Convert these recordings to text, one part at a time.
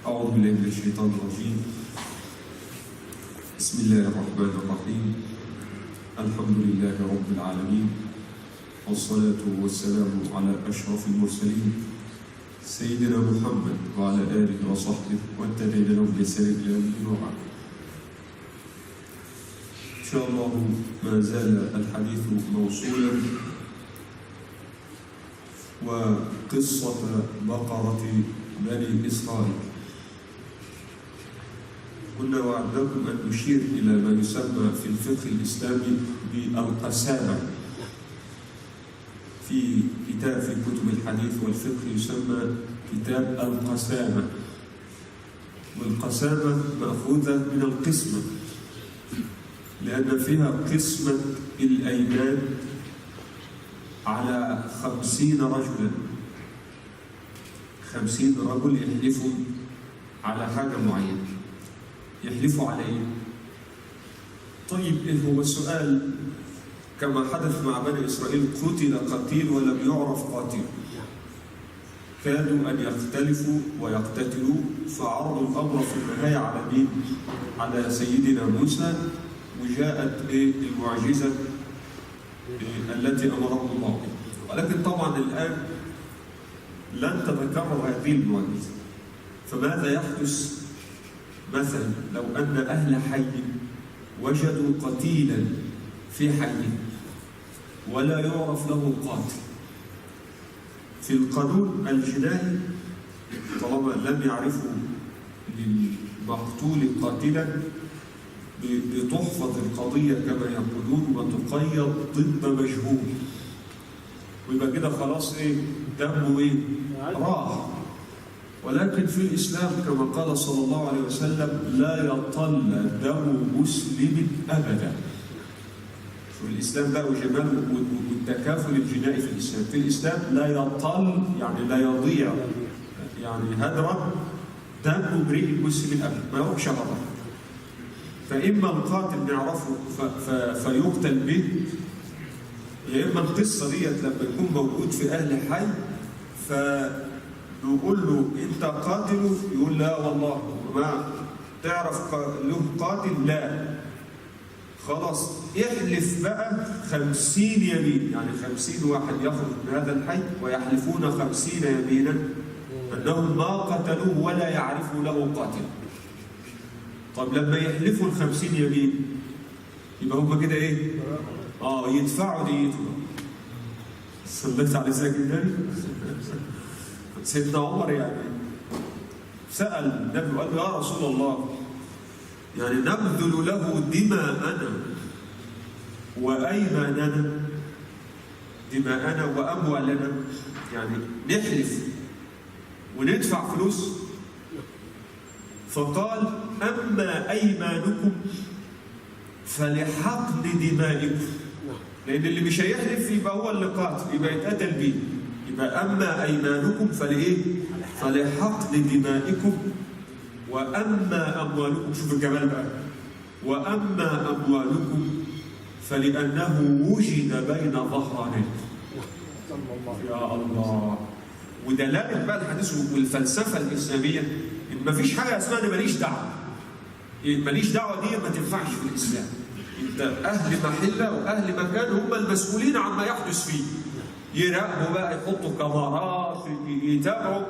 أعوذ بالله من الشيطان الرجيم. بسم الله الرحمن الرحيم. الحمد لله رب العالمين، والصلاة والسلام على أشرف المرسلين سيدنا محمد وعلى آله وصحبه والتابعين لهم بإحسان إلى يوم الدين وبعد. إن شاء الله ما زال الحديث موصولا، وقصة بقرة بني إسرائيل. كنا وعدناكم أن نشير إلى ما يسمى في الفقه الإسلامي بالقسامة. في كتاب في كتب الحديث والفقه يسمى كتاب القسامة، والقسامة مأخوذة من القسمة، لأن فيها قسمة الأيمان على 50 رجلا. 50 رجل يحلفوا على حاجة معينة. يحلفوا على إيه؟ طيب إيه هو السؤال؟ كما حدث مع بني إسرائيل، قتل قتيل ولم يعرف قاتل. كادوا أن يختلفوا ويقتتلوا، فعرضوا الأمر في النهاية على مين؟ على سيدنا موسى، وجاءت المعجزة التي أمره الله بها. ولكن طبعا الآن لن تتكرر هذه المعجزة. فماذا يحدث مثلا لو أن أهل حي وجدوا قتيلا في حي ولا يعرف له قاتل؟ في القانون الجنائي طالما لم يعرفوا للمقتول قاتلا بتحفظ القضية كما يقولون وتقيد ضد مجهول، ويبقى كده خلاص دمه راح. ولكن في الإسلام كما قال صلى الله عليه وسلم: لا يطل دم مسلم أبدا. في الإسلام بقى وجمال والتكافل الجنائي في الإسلام. في الإسلام لا يطل يعني لا يضيع، يعني هدرا دم امرئ مسلم أبدا، ما يروحش هدرا. فإما القاتل نعرفه فيقتل به، يا إما القصة ديت لما يكون موجود في أهل حي فنقول له أنت قاتله، يقول لا والله ما تعرف له قاتل، لا خلاص احلف بقى 50 يمين، يعني 50 واحد يخرج من هذا الحي ويحلفون 50 يمينا أنهم ما قتلوه ولا يعرفوا له قاتل. طب لما يحلفوا 50 يمين يبقى هم كده يدفعوا ديتهم. صليت على سيدنا سيدنا عمر يعني سأل النبي وقال له: يا رسول الله، يعني نبذل له دماءنا وأيماننا، دماءنا وأموالنا، يعني نحلف وندفع فلوس؟ فقال: أما أيمانكم فلحقن دمائكم. لأن اللي مش هيحلف يبقى هو اللي قاتل، يبقى يتقتل بيه. يبقى أما أيمانكم فلحقن دمائكم، وأما أموالكم، شوف الجمال بقى، وأما أموالكم فلأنه وجد بين ظهرانيكم. يا الله. ودلالة بقى الحديث والفلسفة الإسلامية إن مفيش حاجة اسمها أنا ماليش دعوة. ماليش دعوة دي ما تنفعش في الإسلام. أنت أهل محلة وأهل مكان هم المسؤولين عما يحدث فيه. يراقبوا بقى، يحطوا كاميرات، يتابعوا.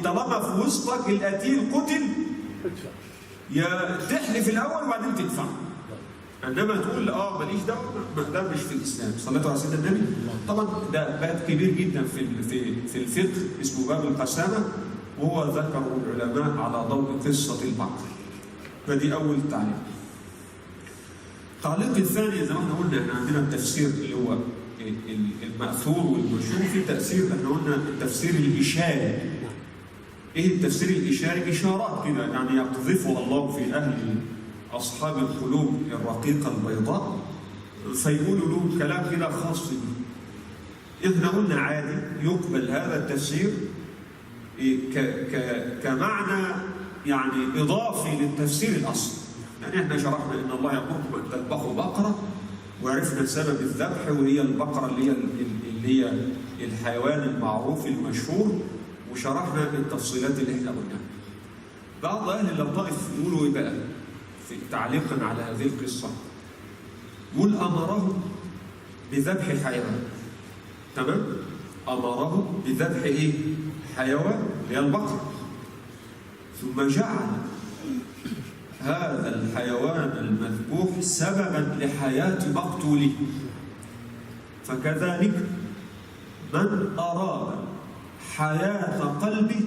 طالما في وسطك القتيل قتل، يا تحلف الأول وبعدين تدفع. عندما تقول ماليش دعوة، ده مش في الإسلام. صليتوا على سيدنا النبي. طبعا ده باب كبير جدا في الفقه اسمه باب القسامة، وهو ذكره العلماء على ضوء قصة البقر. فدي أول تعليق. التعليق الثاني زي ما احنا قلنا، احنا عندنا التفسير اللي هو المأثور والمشهور. في تفسير احنا قلنا التفسير الإشاري. ايه التفسير الإشاري؟ إشارات كده يعني يقذفها الله في أهل أصحاب القلوب الرقيقة البيضاء، فيقولوا له كلام كده خاص به. احنا قلنا عادي يقبل هذا التفسير كمعنى يعني إضافي للتفسير الأصلي. يعني احنا شرحنا ان الله يأمركم ان تذبحوا بقرة، وعرفنا سبب الذبح، وهي البقرة اللي هي الحيوان المعروف المشهور، وشرحنا التفصيلات اللي احنا قلناها. بعض أهل اللطائف يقولوا إيه بقى في تعليقا على هذه القصة؟ يقول أمره بذبح حيوان. تمام؟ أمره بذبح إيه؟ حيوان، هي البقرة. ثم جعل هذا الحيوان المذبوح سببا لحياة مقتوله. فكذلك من أراد حياة قلبه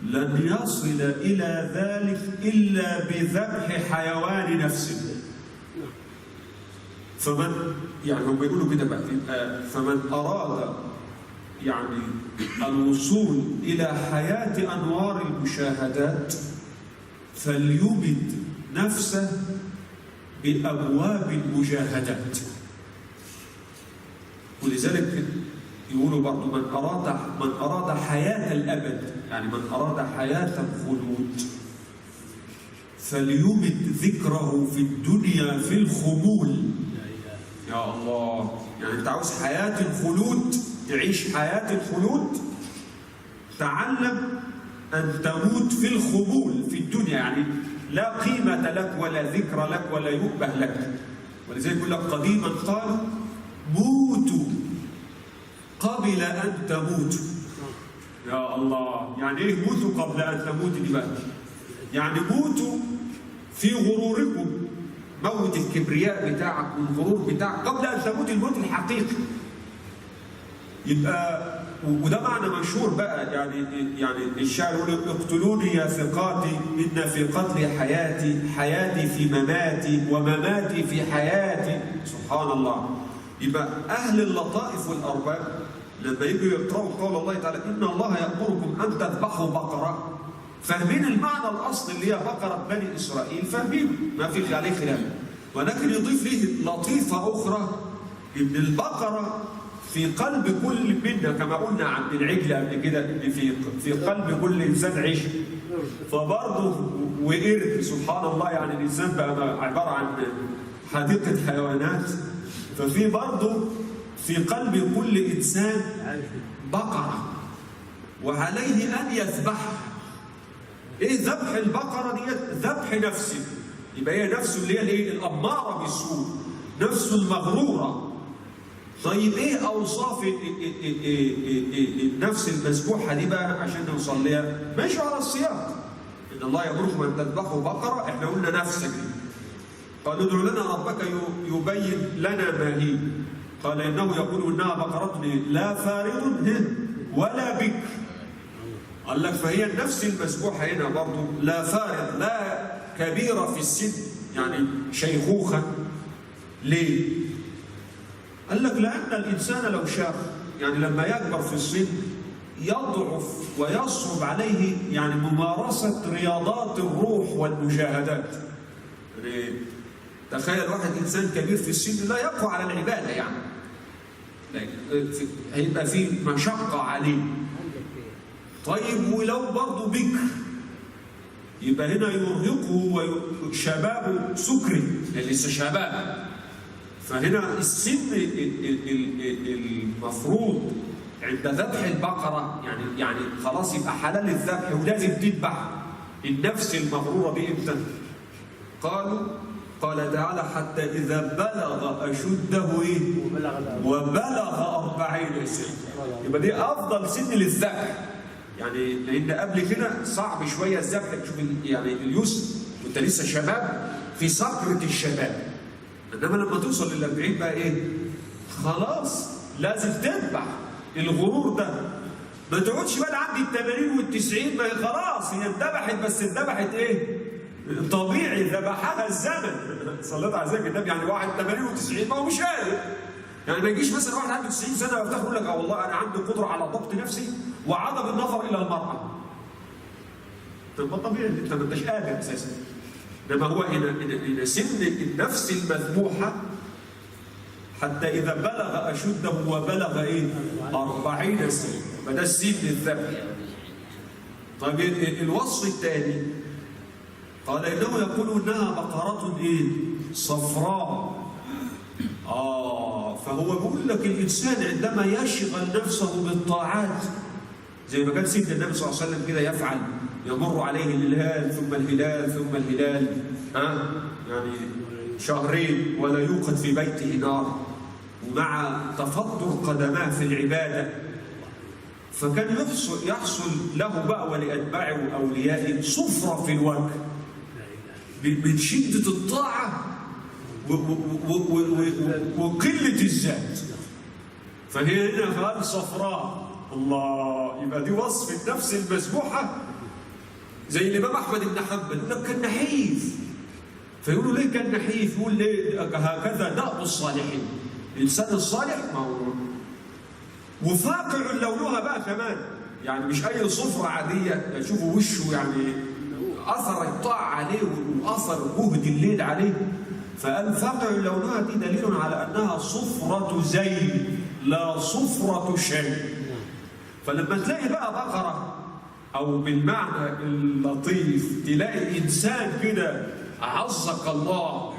لن يصل إلى ذلك إلا بذبح حيوان نفسه. فمن يعني هم يقولوا كده بقى، فمن أراد يعني الوصول إلى حياة أنوار المشاهدات فليبد نفسه بأبواب المجاهدات. ولذلك يقولوا برضو من أراد حياة الأبد، يعني من أراد حياة الخلود فليبد ذكره في الدنيا في الخمول. يا الله، يعني أنت عاوز حياة الخلود، تعيش حياة الخلود، تعلم أن تموت في الخمول في الدنيا، يعني لا قيمة لك ولا ذكر لك ولا يؤبه لك. ولذلك يقول لك قديما قالوا موتوا قبل أن تموتوا. يا الله، يعني إيه موتوا قبل أن تموتوا دي بقى؟ يعني موتوا في غروركم، موت الكبرياء بتاعك والغرور بتاعك قبل أن تموت الموت الحقيقي. يبقى وده معنى مشهور بقى، يعني الشاعر يقول اقتلوني يا ثقاتي إن في قتل حياتي في مماتي ومماتي في حياتي. سبحان الله. يبقى أهل اللطائف والأرباب لما يجوا يقرأوا قول الله تعالى إن الله يأمركم أن تذبحوا بقرة، فاهمين المعنى الأصلي اللي هي بقرة بني إسرائيل، فاهمين ما في عليه خلاف. ولكن يضيف ليه لطيفة أخرى، إن البقرة في قلب كل منا، كما قلنا عن العجل قبل كده، إن في قلب كل إنسان عجل، فبرضه وقرد. سبحان الله، يعني الإنسان بقى عبارة عن حديقة حيوانات، ففي برضه في قلب كل إنسان بقرة وعليه أن يذبحها. إيه ذبح البقرة دي؟ ذبح نفسه. يبقى هي نفسه اللي هي الإيه؟ الأمارة بالسوء، نفسه المغرورة. طيب إيه أوصاف النفس المذبوحة دي بقى عشان نوصل لها؟ ماشي على السياق. إن الله يأمركم أن تذبحوا بقرة، إحنا قلنا نفسك. قالوا ادع لنا ربك يبين لنا ما هي. قال إنه يقول إنها بقرة لا فارض ولا بكر. قال لك فهي النفس المذبوحة هنا برضه لا فارض، لا كبيرة في السن، يعني شيخوخة. ليه؟ قال لك لأن الإنسان لو شاف، يعني لما يكبر في السن يضعف ويصعب عليه يعني ممارسة رياضات الروح والمجاهدات. يعني تخيل واحد إنسان كبير في السن لا يقوى على العبادة، يعني هيبقى فيه مشقة عليه. طيب ولو برضه بكر يبقى هنا يرهقه وشبابه سكري، لسه شباب. فهنا السن المفروض عند ذبح البقرة يعني خلاص يبقى حلال الذبح ولازم تذبح. النفس المغرورة دي امتى؟ قال تعالى حتى إذا بلغ أشده إيه؟ وبلغ 40 سنة. يبقى دي أفضل سن للذبح، يعني لأن قبل كده صعب شوية الذبح. تشوف يعني اليسر وأنت لسه شباب في سكرة الشباب، إنما لما توصل لل40 بقى إيه؟ خلاص لازم تذبح. الغرور ده ما تقعدش بقى عندي ال80 وال90، ما هي خلاص هي اتذبحت، بس اتذبحت إيه؟ طبيعي، ذبحها الزمن. صليت على ذلك النبي، يعني واحد 80 و90 ما هو مش قادر. يعني ما يجيش مثلا واحد عنده 90 سنه ويفتخر يقول لك والله انا عندي قدره على ضبط نفسي وعدم النظر الى المراه. طب ما طبيعي انت ما انتش قادر اساسا. انما هو هنا سن النفس المذبوحه حتى اذا بلغ اشده وبلغ ايه؟ 40 سنه، فده السن الذبح. طيب الوصف الثاني قال إنه يقول إنها بقرة إيه؟ صفراء. فهو بيقول لك الإنسان عندما يشغل نفسه بالطاعات زي ما كان سيدنا النبي صلى الله عليه وسلم كده يفعل، يمر عليه الهلال ثم الهلال ثم الهلال، يعني شهرين ولا يوقد في بيته نار، ومع تفضل قدماه في العبادة. فكان يحصل له بقى ولأتباعه وأوليائه صفرة في الوجه من شدة الطاعة وقلة الذات. فهي هنا قال صفراء، الله، يبقى دي وصف النفس المسبوحة. زي الإمام أحمد بن حنبل يقول لك كان نحيف، فيقولوا ليه كان نحيف؟ يقول ليه هكذا دأب الصالحين، الإنسان الصالح ما هو وفاقع لونها بقى كمان، يعني مش أي صفرة عادية يشوفوا وشه يعني أثر الطاعة عليه وأثر جهد الليل عليه. فقال فاقع لونها دي دليل على أنها صفرة زين لا صفرة شيء. فلما تلاقي بقى بقرة أو بالمعنى اللطيف تلاقي إنسان كده عزك الله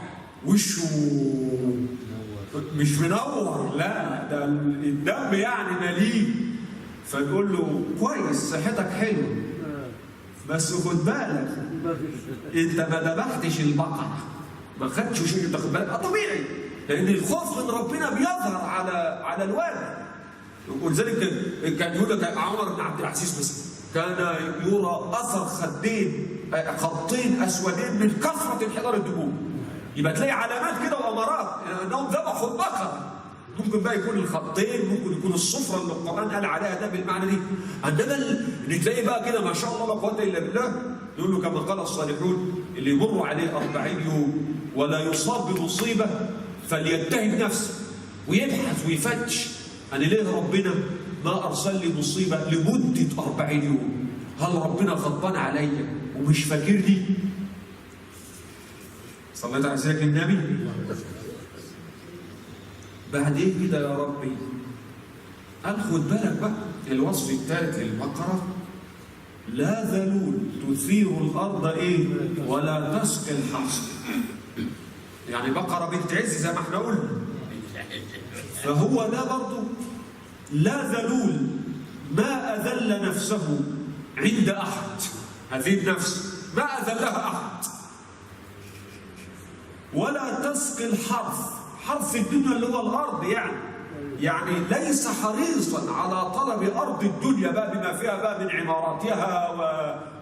وشه مش منور، لا ده الدم يعني مليء، فنقول له كويس صحتك حلوه بس خد بالك انت ما ذبحتش البقره، ما خدتش شيء تاخد بالك. طبيعي، لان الخوف من ربنا بيظهر على الوالد. ولذلك كان يقول لك عمر بن عبد العزيز مثلا كان يرى اثر خطين اسودين من كثره انحدار الدهون. يبقى تلاقي علامات كده وامارات انهم ذبحوا البقره. ممكن بقى يكون الخطين، ممكن يكون الصفره اللي القران قال عليها ده بالمعنى دي. عندما اللي تلاقي بقى كده ما شاء الله لا قوه الا بالله، يقول له كما قال الصالحون اللي يمر عليه 40 يوم ولا يصاب بمصيبه فليتهم نفسه ويبحث ويفتش، انا ليه ربنا ما ارسل لي مصيبه لمده 40 يوم؟ هل ربنا غضبان عليا ومش فاكرني؟ صليت على سيدك النبي. بعدين كده يا ربي قال خد بالك بقى الوصف الثالث للبقره، لا ذلول تثير الارض ايه ولا تسقي الحصى. يعني بقره بنت عز زي ما احنا قلنا. فهو ده برضه لا ذلول، ما اذل نفسه عند احد. هذه النفس ما اذلها احد. ولا تسقي الحرث، حرث الدنيا اللي هو الارض، يعني ليس حريصا على طلب ارض الدنيا بقى بما فيها بقى من عماراتها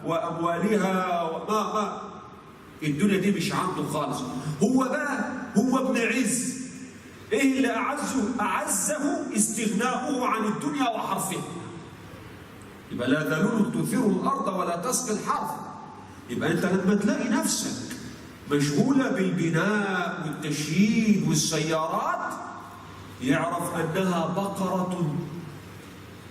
واموالها وما الدنيا دي مش عنده خالص. هو ابن عز. ايه اللي اعزه استغناؤه عن الدنيا وحرثها. يبقى لا ذلول تثير الارض ولا تسقي الحرث. يبقى انت لما تلاقي نفسك مشغولة بالبناء والتشييد والسيارات، يعرف أنها بقرة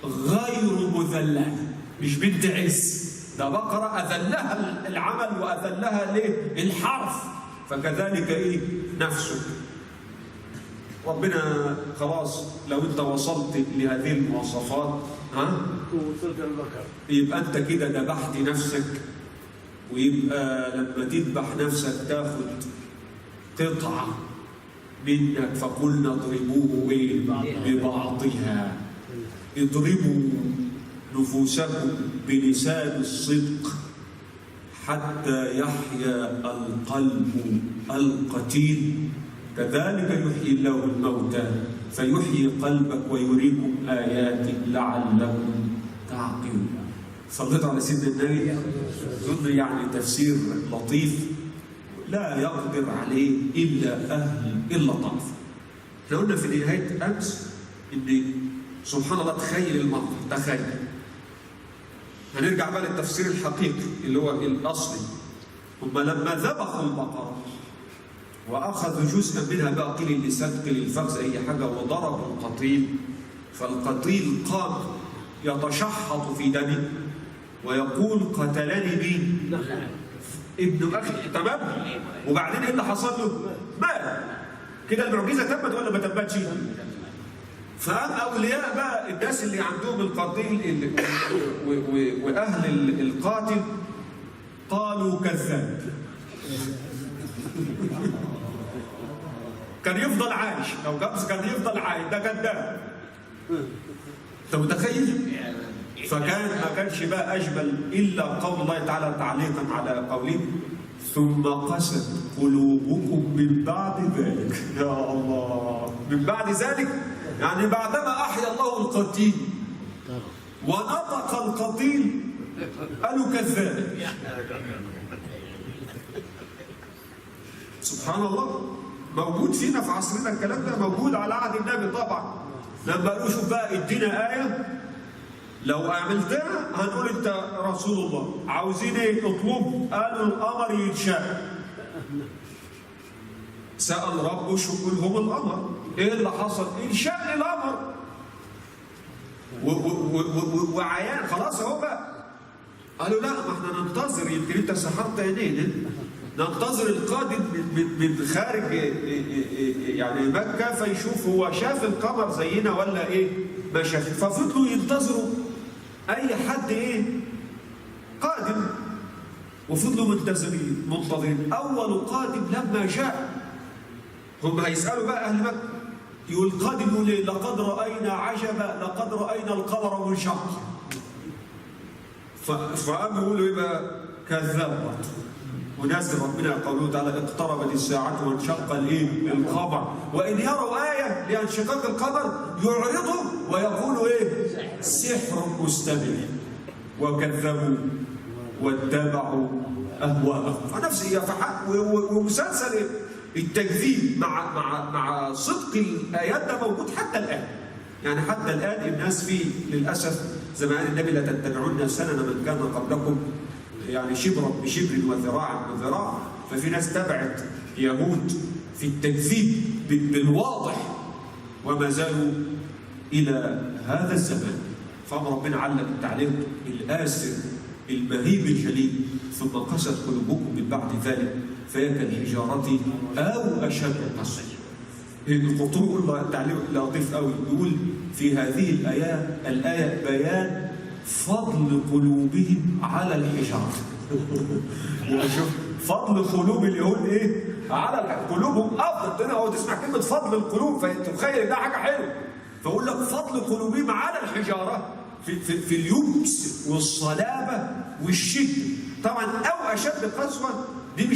غير مذللة، مش بنت عز، ده بقرة أذلها العمل وأذلها ليه؟ الحرث. فكذلك إيه؟ نفسك. ربنا خلاص لو أنت وصلت لهذه المواصفات يبقى أنت كده ذبحت نفسك. ويبقى لما تذبح نفسك تاخد قطعة منك، فقلنا اضربوه ببعضها. اضربوا نفوسكم بلسان الصدق حتى يحيا القلب القتيل، كذلك يحيي الله الموتى فيحيي قلبك ويريكم آياته لعلكم تعقلون. صليت على سيدنا النبي. ظن يعني تفسير لطيف لا يقدر عليه إلا طائفة. احنا قلنا في نهاية أمس إن سبحان الله تخيل المنظر، تخيل. هنرجع بقى للتفسير الحقيقي اللي هو الأصلي. هم لما ذبحوا البقرة وأخذوا جزءا منها بقى قيل اللسان قيل الفخذ أي حاجة وضربوا القتيل، فالقتيل قام يتشحط في دمه ويقول قتلني مين؟ ابن اخي. تمام؟ وبعدين ايه اللي حصل له؟ مات. كده المعجزه تمت ولا ما تمتش؟ فقام اولياء بقى الناس اللي عندهم القتيل واهل القاتل قالوا كذاب. كان يفضل عايش، لو جبس كان يفضل عايش، ده كذاب. انت متخيل؟ فكان ما كانش بقى أجمل إلا قول الله تعالى تعليقا على قوله ثم قست قلوبكم من بعد ذلك. يا الله، من بعد ذلك يعني بعدما أحيا الله القتيل ونطق القتيل قالوا كذاب. سبحان الله، موجود فينا في عصرنا الكلام ده، موجود على عهد النبي طبعا. لما قالوا شوف بقى ادينا آية لو عملتها هنقول انت رسول الله. عاوزين ايه؟ اطلبوا. قالوا القمر ينشق. سأل ربه شق لهم القمر. ايه اللي حصل؟ انشق القمر وعيان خلاص اهو بقى. قالوا لا، ما احنا ننتظر، يمكن انت سحرت عينينا، ننتظر القادم من خارج يعني مكة فيشوف هو شاف القمر زينا ولا ايه ما شاف. ففضلوا ينتظروا اي حد ايه قادم، وفضلوا منتظرين. اول قادم لما جاء هم هيسألوا بقى اهل مكة، يقول قادم يقول ايه؟ لقد رأينا عجبا، لقد رأينا القمر منشق. فقاموا يقولوا ايه بقى؟ كذبت. ونزل ربنا قوله تعالى اقتربت الساعة وانشق الايه؟ القمر. وإن يروا آية لانشقاق القمر يعرضوا ويقولوا ايه؟ سحر مستمر. وكذبوا واتبعوا أهواءهم. فنفس هي ومسلسل التكذيب مع صدق الآيات ده موجود حتى الآن. يعني حتى الآن الناس فيه للأسف زمان النبي لا تتبعون سنن من كان قبلكم، يعني شبرا بشبر وذراعا بذراع. ففي ناس تبعت يهود في التكذيب بالواضح وما زالوا إلى هذا الزمان. فأمر ربنا علق التعليق الآسر المهيب الجليل ثم قست قلوبكم من بعد ذلك فهي كالحجارة أو أشد قسوة. القرطبي يقول التعليق لطيف قوي، يقول في هذه الآية بيان فضل قلوبهم على الحجارة. شوف فضل قلوب اليهود ايه؟ على قلوبهم افضل. هو تسمع كلمه فضل القلوب فتتخيل ده حاجه حلوه، فاقول لك فضل قلوبهم على الحجاره في اليبس والصلابه والشده. طبعا او اشد قسوه دي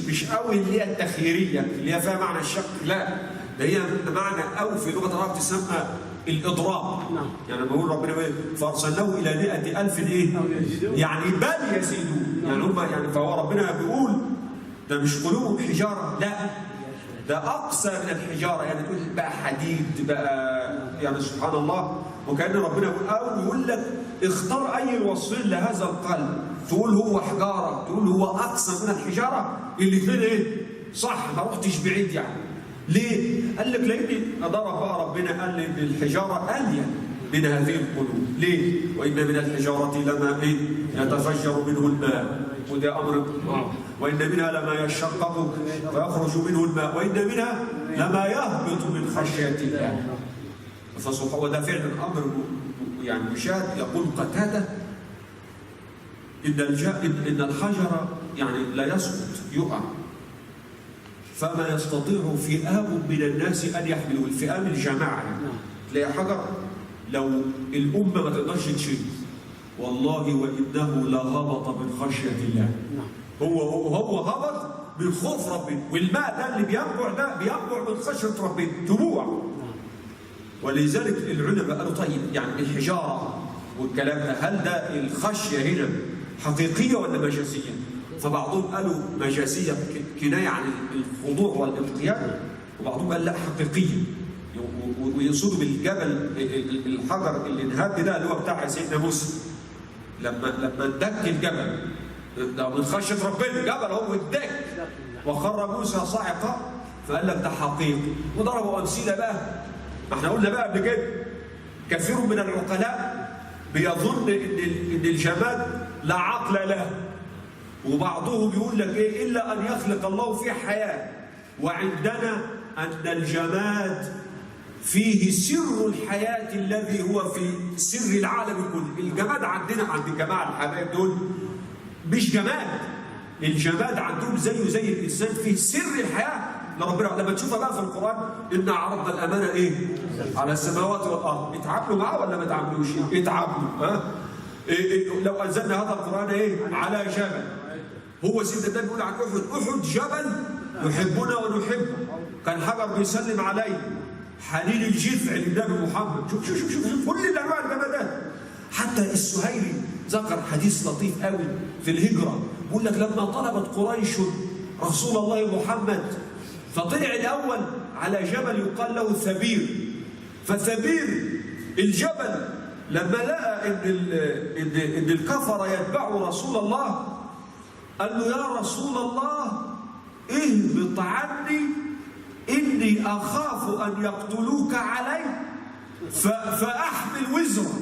مش قوي اللي هي التخييريه اللي هي فيها معنى الشق، لا ده هي معنى او في لغه العرب تسمى الإضراب. يعني بقول ربنا فأرسلناه إلى 100,000 إيه؟ يعني بل يزيدون. يعني هم يعني فهو ربنا بيقول ده مش قلوبهم حجارة، لا ده أقسى من الحجارة. يعني تقول بقى حديد بقى، يعني سبحان الله. وكأن ربنا يقول لك اختار أي الوصفين لهذا القلب، تقول هو حجارة، تقول هو أقسى من الحجارة، الاثنين إيه؟ صح، ما رحتش بعيد يعني. ليه؟ قال لك لأن ضرب بقى ربنا قال لي الحجارة ألين من هذه القلوب. ليه؟ وإن من الحجارة لما يتفجر منه الماء، وده أمر وإن منها لما يشقق فيخرج منه الماء، وإن منها لما يهبط من خشية الله. فسبحانه وده فعلا أمر يعني مشاهد. يقول قتادة إن الحجر يعني لا يسقط، يقع، فما يستطيع فئام من الناس أن يحملوا. الفئام الجماعة تلاقي حجر لو الأمة ما تقدرش تشيل، والله وإنه لهبط من خشية الله. هو هبط من خوف ربنا. والماء ده اللي بينبع ده بينبع من خشية ربنا، دموع. ولذلك العلماء قالوا طيب يعني الحجارة والكلام ده هل ده الخشية هنا حقيقية ولا مجازية؟ فبعضهم قالوا مجازية كناية عن الخضوع والانقياد، وبعضهم قال لا حقيقية، ويقصدوا بالجبل الحجر اللي انهد ده اللي هو بتاع سيدنا موسى لما اندك الجبل ده من خشية ربنا. الجبل هو اندك وخر موسى صاعقا، فقال لك ده حقيقي. وضربوا أمثلة بقى، ما احنا قلنا بقى قبل كده كثير من العقلاء بيظن ان الجماد لا عقل له، وبعضهم يقول لك ايه الا ان يخلق الله فيه حياه. وعندنا ان الجماد فيه سر الحياه الذي هو في سر العالم كله. الجماد عندنا عند الجماعه الحبايب دول مش جماد، الجماد عندهم زيه زي الانسان فيه سر الحياه لربنا. لما تشوفها بقى في القران ان عرضنا الامانه ايه على السماوات والارض، اتعاملوا معاه ولا ما تعاملوش؟ اتعاملوا. لو انزلنا هذا القران على جبل. هو سيدنا النبي بيقول عن احد جبل يحبنا ونحبه، كان حجر بيسلم عليه، حنين الجذع للنبي محمد. شوف شوف شوف شوف كل الانواع الجمادات. حتى السهيلي ذكر حديث لطيف قوي في الهجره، بيقول لك لما طلبت قريش رسول الله محمد فطلع الاول على جبل يقال له ثبير، فثبير الجبل لما لقى ان الكفر يتبعوا رسول الله قال له يا رسول الله اهبط عني اني اخاف ان يقتلوك علي فاحمل وزرا.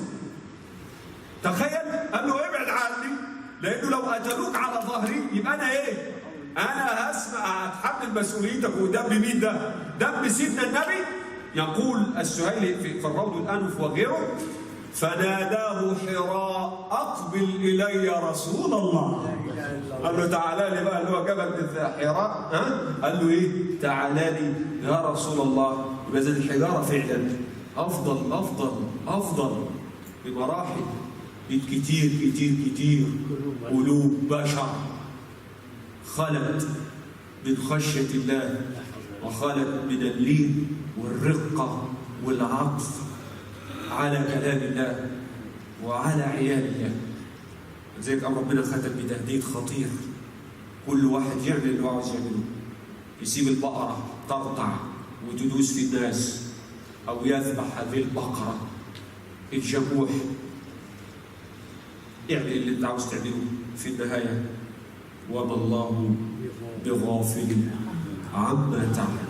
تخيل، قال له ابعد عني لانه لو قتلوك على ظهري يبقى انا انا هتحمل مسؤوليتك. ودم مين ده؟ دم سيدنا النبي. يقول السهيلي في الروض الانف وغيره فناداه حراء اقبل الي يا رسول الله. قال له تعالى لي بقى، اللي هو جبل حراء، قال له تعالى لي يا رسول الله. يبقى الحجاره فعلا افضل افضل افضل بمراحل كتير كتير كتير. قلوب بشر خلت من خشيه الله، وخلت من اللين والرقه والعطف على كلام الله وعلى عيال الله. لذلك ربنا ختم بتهديد خطير، كل واحد يعمل اللي هو عاوز يعمله، يسيب البقره ترضع وتدوس في الناس، او يذبح هذه البقره الجموح. اعمل اللي انت عاوز تعمله، في النهايه وما الله بغافل عما تعمل.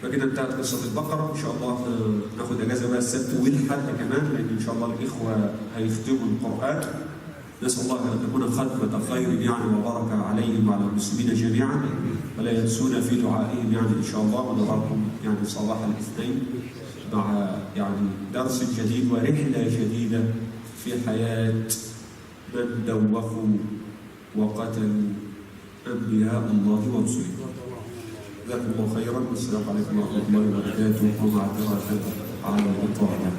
فكده انتهت قصه البقره. ان شاء الله ناخد اجازه بقى السبت والحد كمان، لان ان شاء الله الاخوه هيختموا القران. نسال الله ان تكون ختمه خير يعني وبركه عليهم وعلى المسلمين جميعا، ولا ينسونا في دعائهم يعني ان شاء الله. ونراكم يعني صباح الاثنين مع يعني درس جديد ورحله جديده في حياه من دوخوا وقتلوا انبياء الله ورسله. جزاكم الله خيرا، والسلام عليكم ورحمه الله وبركاته، ومعذره على الاطاله.